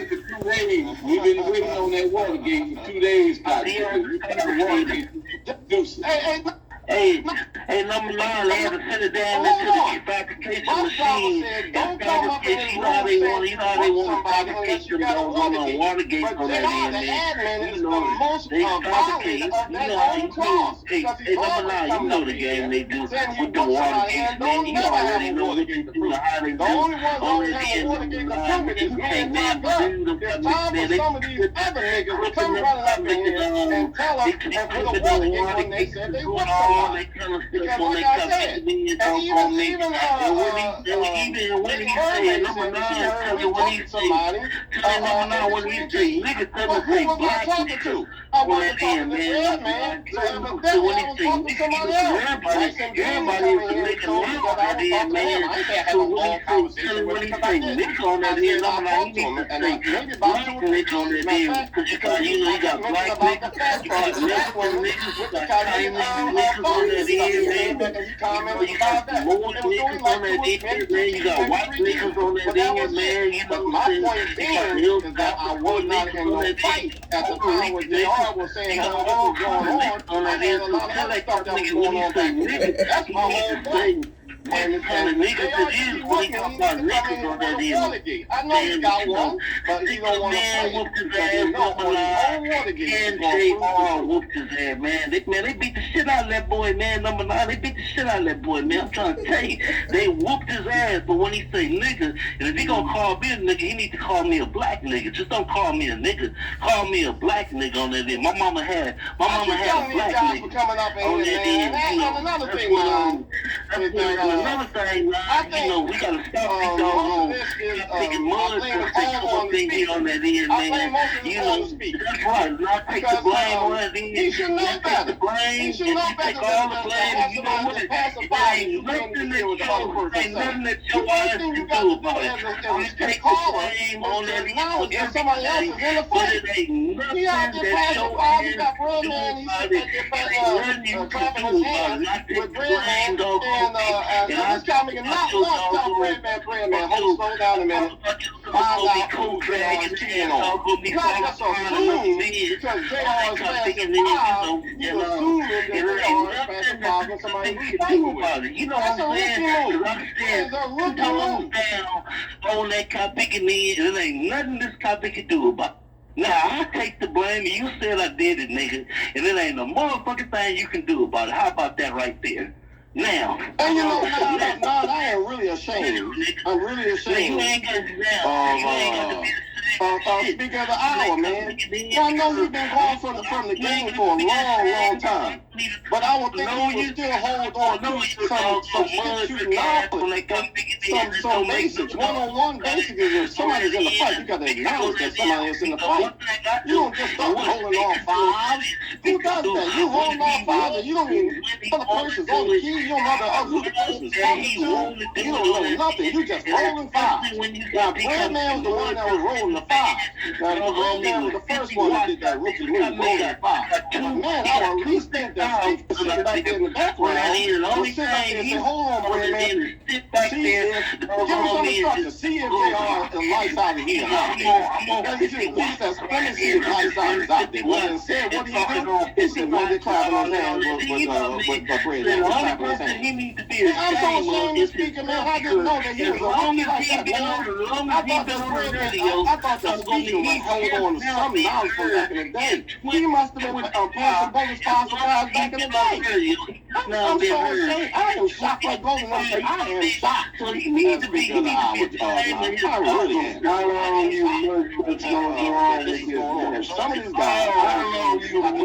for 2 days. We've been waiting on that Watergate for 2 days, Scott. We got the Watergate. Hey, number 9, they had to send it down into the fabrication machine. Don't come up in You know how they want to fabricate them on Watergate on that end, man. You know, they fabricate. You know how you do. Hey, number 9, you know the game they do with the Watergate, man. You already know what they do, how they do. On that end, you can't never do them. There's some of these other niggas come running up in here and tell us and put a Watergate when they said they want somebody. Because like I said, and even when he said, number 9, tell you when he somebody, when he say, nigga, tell me say black to. I wasn't talking to Red Man, so evidently I was talking to somebody else. Everybody is making love on that end, man. So when he say nigga on that end, number 9, you need to say black nigga on that end. Because you know you got black niggas, you got Mexican niggas, you got Chinese niggas on that end, man. You got Lord niggas on that end, man. You got white niggas on that end, man. You know what I'm saying? Is that I was not in no fight at the time when JR was saying how all going on. I had a lot of other stuff that was going on back then. That's my whole point. And the niggas it is when he talk about niggas on that end. I know he got one, but he don't want to play it. And JR whooped his ass, man. They beat the shit out of that boy, man. Number 9, they beat the shit out of that boy, man. I'm trying to tell you, they whooped his ass. But when he say nigga, and if he gonna call me a nigga, he need to call me a black nigga. Just don't call me a nigga. Call me a black nigga on that end. My mama had a black nigga on that end. Another thing, man. Another thing, you know, we gotta stop taking mud for taking thing here on that end, man. You know, that's right. Not take the blame on that end. He should know better. He should know better. Take all the blame. You know what? Ain't nothing that your ass can do about it. You take the blame on that end. If somebody else is in the fight, he out there passing by, he got Red Man, he's clapping his hands with Red Man, and this guy making not once stop Red Man, hold slow down a minute, find out who JR is cheating on. You gotta just assume, because JR is passing by, you assume that JR is passing by when somebody who's fighting with him. You know what I'm saying? It's a rookie move. On that cop picking me, there ain't nothing this cop can do about it. Now, I take the blame, and you said I did it, nigga, and it ain't a motherfucking thing you can do about it. How about that right there? Now. And you know, I am really ashamed. I'm really ashamed. You ain't got to do that. Speaking of the hour, man, I know you've been gone from the game for a long time. But I would think you would still hold on to some shooting knowledge, some basics. One-on-one basics is if somebody's in the fight, you got to acknowledge that somebody is in the fight. You don't just start holding on fives. Who does that? You holding on fives and you don't even know the person's on the key. You don't know the other person's talking to. You don't know nothing. You just rolling fives. Now, Red Man was the one that was rolling the fives. Now, Red Man was the first one that did that rookie move, rolling fives. Man, I would at least think that Steve was sitting back there in the background. Was sitting back there and say, hold on, Red Man. See if, give me some instructions. See if they are the lights out of here. Let me see if lights out is out there. Well, and said, what do you do? He said, well, they're clapping his hands with Red Man. I'm so ashamed of speaking, man. I didn't know that he was a rookie like that, man. I thought the speaking was hold on to some knowledge from back in the day. He must have been passing bonus files for guys back in the day. I'm so ashamed. I am shocked like Golden. I am shocked. So he needs to be I really am. How long you work what's going on with this? Some of these guys, how long you work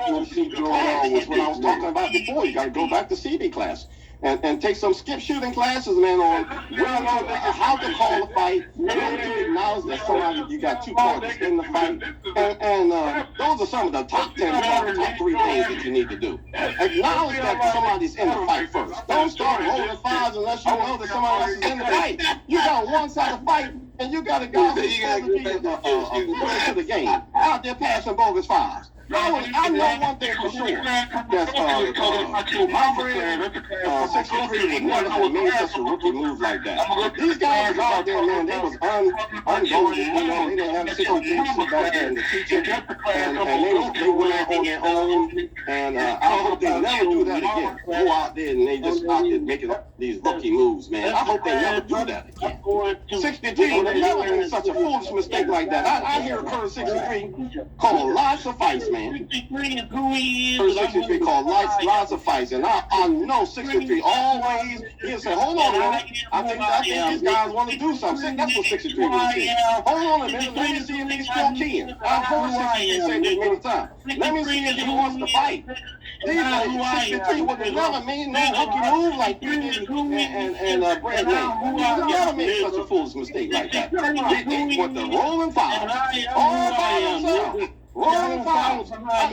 what's going on with what I was talking about before. You got to go back to CD class. And take some skip shooting classes, man, on how to call a fight, when to acknowledge that somebody, you got two parties in the fight, and those are some of the top 10, top 3 things that you need to do. Acknowledge that somebody's in the fight first. Don't start rolling fives unless you know that somebody else is in the fight. You got one side of the fight, and you got a guy who's supposed to be to the game out there passing bogus fives. I know one thing for sure. That's my friend 63 would never have made such a rookie move like that. These guys was out there, man. They was unguarded. You know, they didn't have 63 sit back there in the teaching, and they went out on their own. And I hope they never do that again. Go out there and they just out there making these rookie moves, man. I hope they never do that again. 63 would never make such a foolish mistake like that. I hear Curtis 63 called lies suffice, man. Curtis 63 called lies suffice, and I know 63 always he'll say, hold on a minute. I think these guys want to do something. That's what 63 would say. Hold on a minute. Let me see if he's still keen. I've heard 63 say this many times. Let me see if he wants to fight. 63 would have never made no rookie move like Pdiddy and Brad May. He would have never made such a foolish mistake like that. They went the rolling fouls. All by themselves. Rolling fouls. I'm not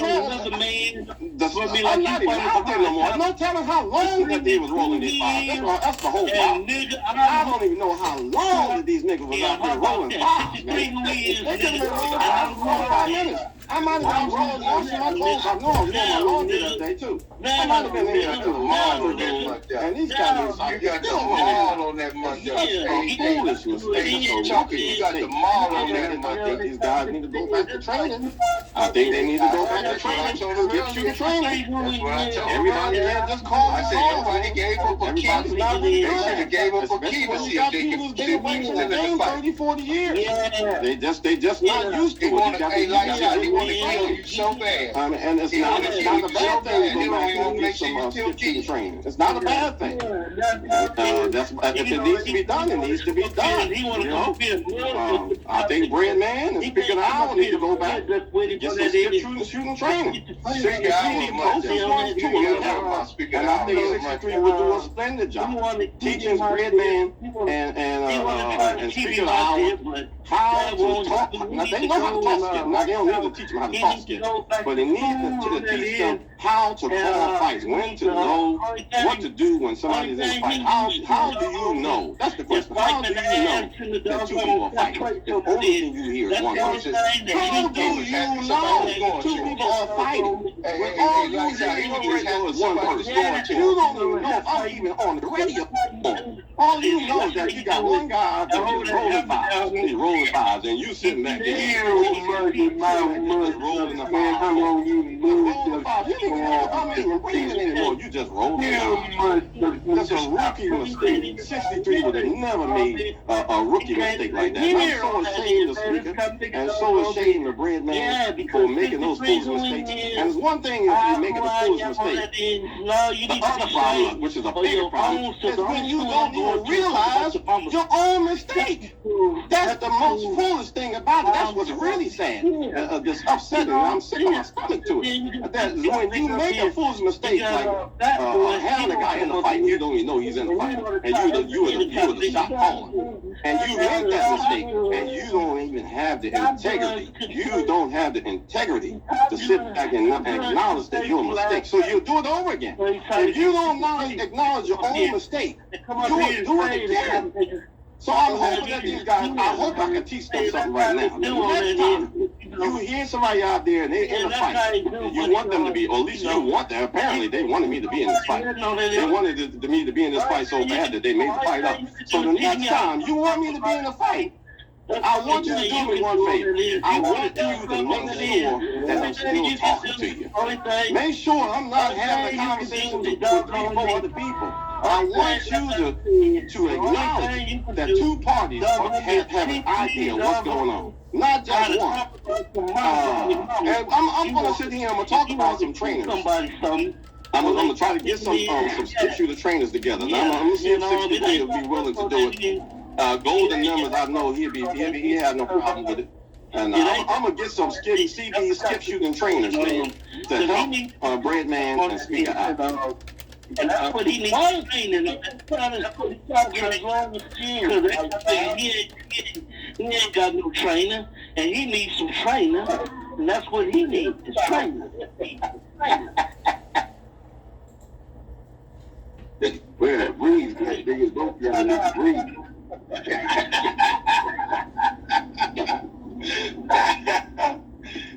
even out there no more. No telling how long that they was rolling these fouls. That's the whole problem. I don't even know how long that these niggas was out there rolling fouls, man. They could have been rolling 45 minutes. I might have been rolling washing my clothes. I know I was doing my laundry that day too. I might have been here until the laundry room. And these guys are you got the mall on that month. foolish mistake. You got the mall on that month. I think these guys need to go back to training. I think they need to go back to training. Get you training. That's what I told Everybody can't just call I said nobody gave up a key. Everybody's not really They should have gave up a key to see if they could been away from the game 30, 40 years. Yeah. They just not used to it. He want to kill you so bad. And it's not a bad thing to go back and get some skip training. It's not a bad thing. That's if it needs to be done, it needs to be done. You know? I think Bread Man and Speaker of the Hour need to go back. Get some skip shooting training. Speaker Hour, And I think 63 would do a splendid job teaching Bread Man and Speaker of the Hour how to talk. Now they know how to talk skip. Now they don't need to teach them how to talk skip, but they need to teach them how to call fights, when to know what to do when somebody's in a fight. How do you know? That's the question. How do you know that two people are fighting? The only thing you hear is one person. How do you know two people are fighting? When all you hear is one person. You don't even know if I'm even on the radio. All you know is that you got one guy out there just rolling fives. He's rolling fives, and you sitting back there rolling the fives. You don't even breathing anymore. You just rolling fives. That's a rookie mistake. 63 would have never made a rookie mistake like that. And I'm so ashamed of Speaker, and so ashamed of Bread Man for making those foolish mistakes. And it's one thing if you making a foolish mistake. The other problem, which is a bigger problem, is when you don't even realize your own mistake. That's the most foolish thing about it. That's what's really sad. This upsetting. I'm sick of my stomach to it. That when you make a foolish mistake like having a guy in the fight, you don't even know he's in the fight, and you are the shot caller, and you make that mistake, and you don't even have the integrity. You don't have the integrity to sit back and acknowledge that you're a mistake. So you do it over again. If you don't acknowledge your own mistake, do it again. So I'm hoping that these guys, I hope I can teach them something right now. Next time you hear somebody out there and they're in a fight, you want them to be, or at least you want them. Apparently they wanted me to be in this fight. They wanted me to be in this fight so bad that they made the fight up. So the next time you want me to be in a fight, I want you to do me one favor. I want you to make sure that I'm still talking to you. Make sure I'm not having a conversation with 3 or 4 other people. I want you to acknowledge that 2 parties have an idea of what's going on. Not just one. And I'm going to sit here and I'm going to talk about some trainers. I'm going to try to get some skip shooter trainers together. Now, I'm going to see if 63 will be willing to do it. Golden Numbers, I know he had no problem with it. And I'm going to get some CB skip shooting trainers, man, to help Bread Man and Speaker out. And that's what he needs training. That's what he's talking as long as he ain't got no trainer, and he needs some trainer, and that's what he needs, is trainer. Where that breeze, man, big as both y'all need to breathe.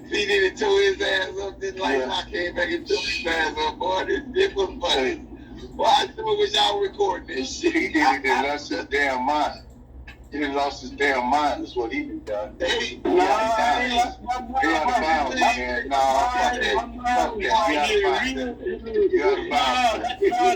He did it to his ass up cracking Philly fans up, boy. This shit was funny. Why was y'all recording this shit? He lost his damn mind. He done lost his damn mind. That's what he done done. He out of bounds, man.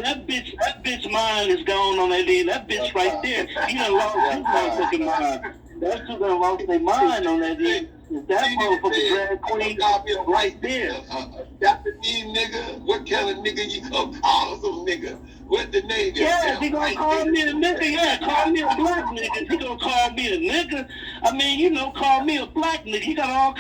That bitch mind is gone on that end. That bitch right there. He done lost his motherfucking mind. That two done lost their mind on that end. That motherfucking drag queen right there. Japanese nigga, what kind of nigga you gonna call some nigga? What the name is? Yeah, he gonna call me a nigga. Yeah, call me a black nigga. He gonna call me a nigga. I mean, call me a black nigga. He got all